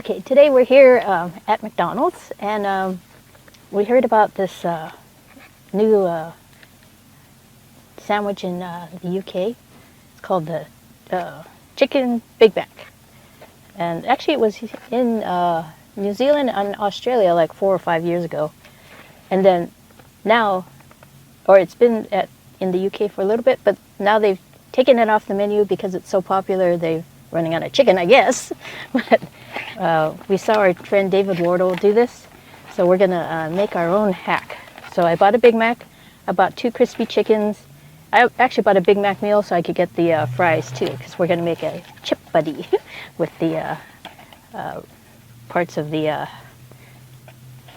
Okay, today we're here at McDonald's, and we heard about this new sandwich in the UK. It's called the Chicken Big Mac. And actually, it was in New Zealand and Australia like 4 or 5 years ago. And then now, or it's been in the UK for a little bit, but now they've taken it off the menu because it's so popular. They're running out of chicken, I guess. But we saw our friend David Wardle do this, so we're gonna make our own hack. So I bought a Big Mac, I bought 2 crispy chickens. I actually bought a Big Mac meal so I could get the fries too, because we're gonna make a chip buddy with the parts of the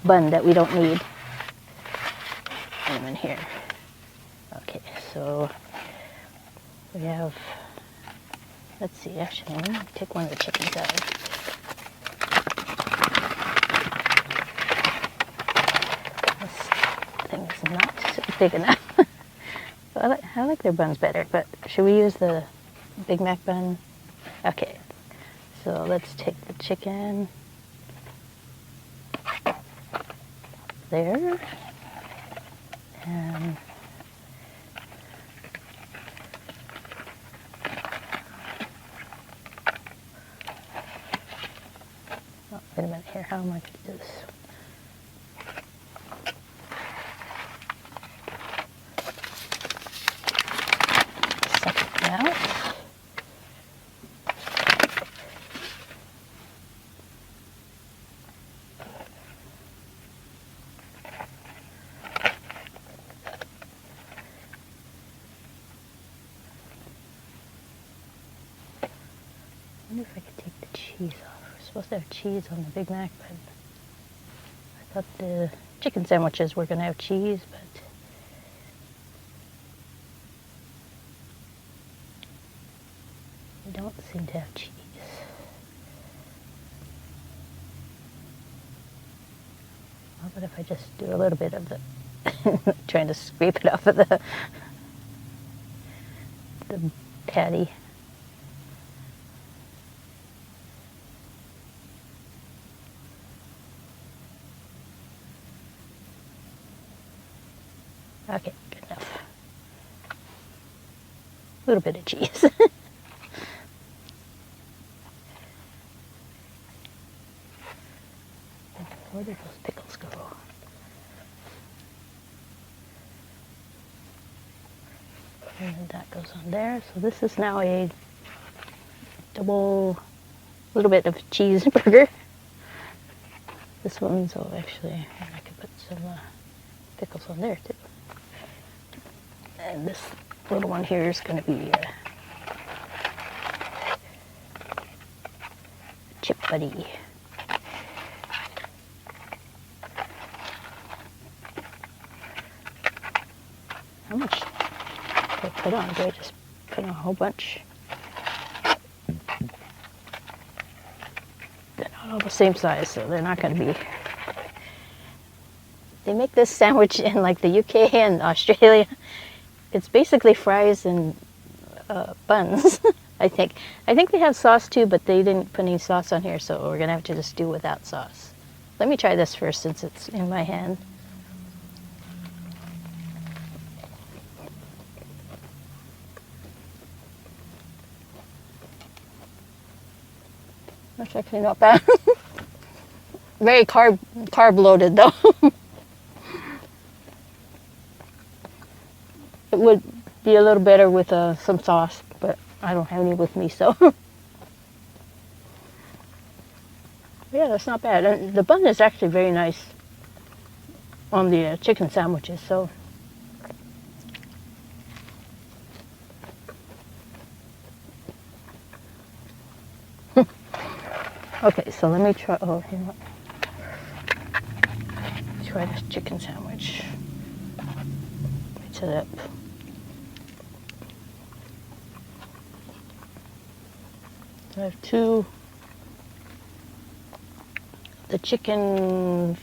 bun that we don't need. Put them in here. Okay, so we have, let's see, actually, let me take one of the chickens out. This thing is not big enough. I like their buns better, but should we use the Big Mac bun? Okay, so let's take the chicken there, and oh, wait a minute here, how am I going to do this? Out. I wonder if I could take the cheese off. We're supposed to have cheese on the Big Mac, but I thought the chicken sandwiches were going to have cheese, but we don't seem to have cheese. How about if I just do a little bit of the trying to scrape it off of the patty. Okay, good enough. A little bit of cheese. Where did those pickles go? And then that goes on there. So this is now a double, little bit of cheeseburger. This one's, oh actually, I could put some pickles on there too. And this little one here is going to be chip buddy. How much do I put on? Do I just put on a whole bunch? They're not all the same size, so they're not going to be. They make this sandwich in like the UK and Australia. It's basically fries and buns, I think. I think they have sauce too, but they didn't put any sauce on here, so we're going to have to just do without sauce. Let me try this first since it's in my hand. That's actually not bad. Very carb loaded though. It would be a little better with some sauce, but I don't have any with me, so. Yeah, that's not bad. And the bun is actually very nice on the chicken sandwiches, so. Okay, so let me try, oh, you know what? Try this chicken sandwich. Mix it up. I have 2, the chicken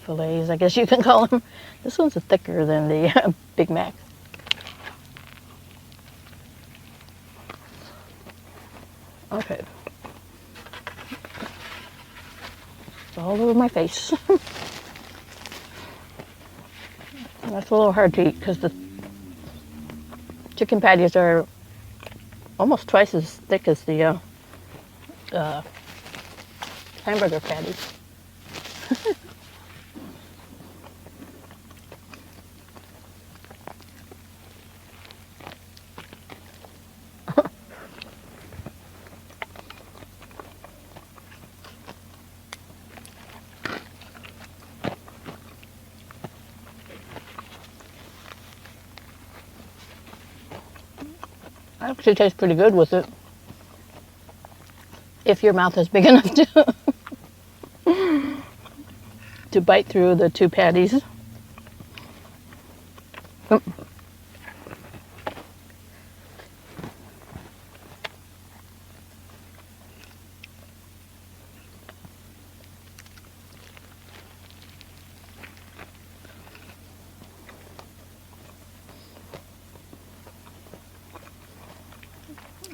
fillets, I guess you can call them. This one's thicker than the Big Mac. Okay. all over my face. That's a little hard to eat because the chicken patties are almost twice as thick as the hamburger patties. Actually tastes pretty good with it. If your mouth is big enough to bite through the two patties.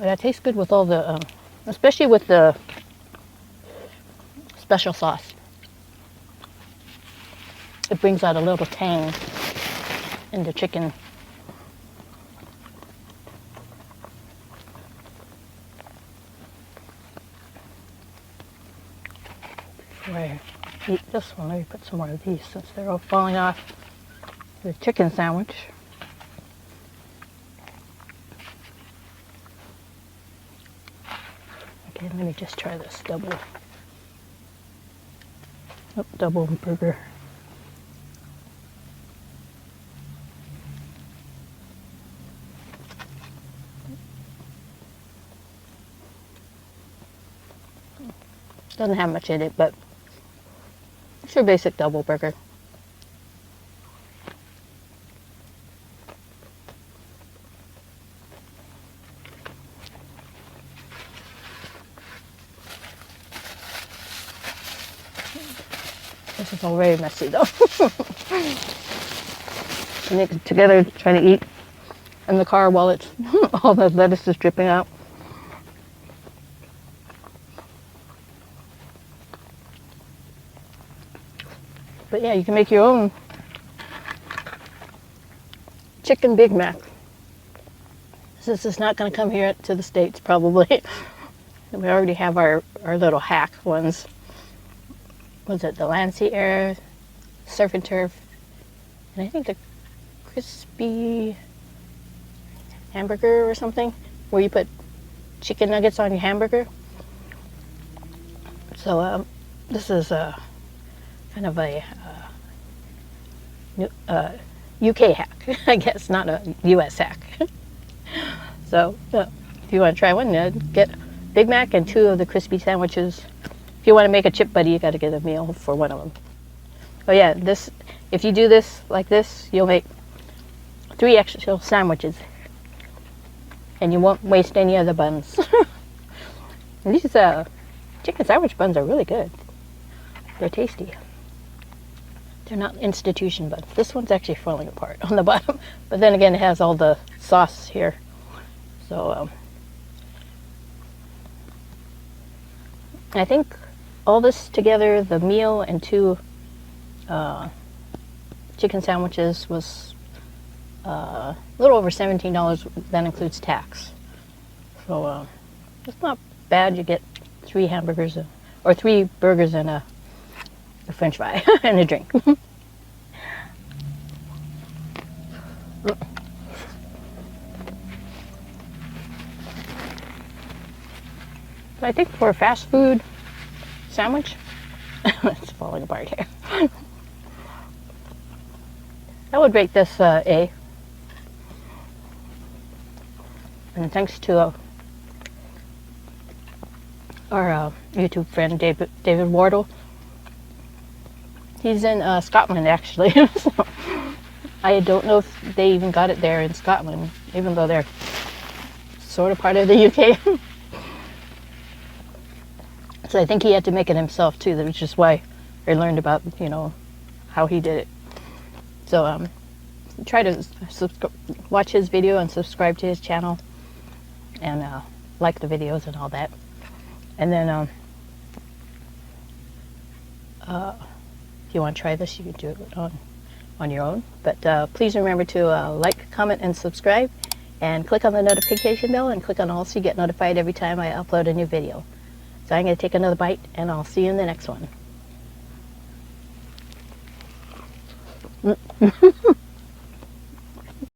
Yeah, it tastes good with all the, especially with the special sauce. It brings out a little tang in the chicken. Before I eat this one, let me put some more of these since they're all falling off the chicken sandwich. Okay, let me just try this double burger. Doesn't have much in it, but it's your basic double burger. This is all very messy though. Putting it together, trying to eat in the car while it's all the lettuce is dripping out. But yeah, you can make your own chicken Big Mac. This is not going to come here to the States probably. We already have our little hack ones. Was it the Lancey Air, Surf and Turf, and I think the crispy hamburger or something, where you put chicken nuggets on your hamburger. So this is kind of a UK hack, I guess, not a US hack. So if you want to try one, get Big Mac and 2 of the crispy sandwiches. If you want to make a chip buddy, you got to get a meal for one of them. Oh yeah, this, if you do this like this, you'll make 3 extra sandwiches, and you won't waste any of the buns. And these chicken sandwich buns are really good. They're tasty. They're not institution buns. This one's actually falling apart on the bottom, but then again, it has all the sauce here. So I think all this together, the meal and 2 chicken sandwiches, was a little over $17. That includes tax. So it's not bad. You get 3 hamburgers or 3 burgers and a French fry and a drink. I think for a fast food sandwich, it's falling apart here. I would rate this A. And thanks to our YouTube friend David Wardle. He's in Scotland actually. So I don't know if they even got it there in Scotland, even though they're sort of part of the UK. So I think he had to make it himself too, which is why I learned about, how he did it. So try to watch his video and subscribe to his channel, and like the videos and all that. And then If you want to try this, you can do it on your own. But please remember to like, comment, and subscribe, and click on the notification bell and click on all so you get notified every time I upload a new video. So I'm going to take another bite, and I'll see you in the next one.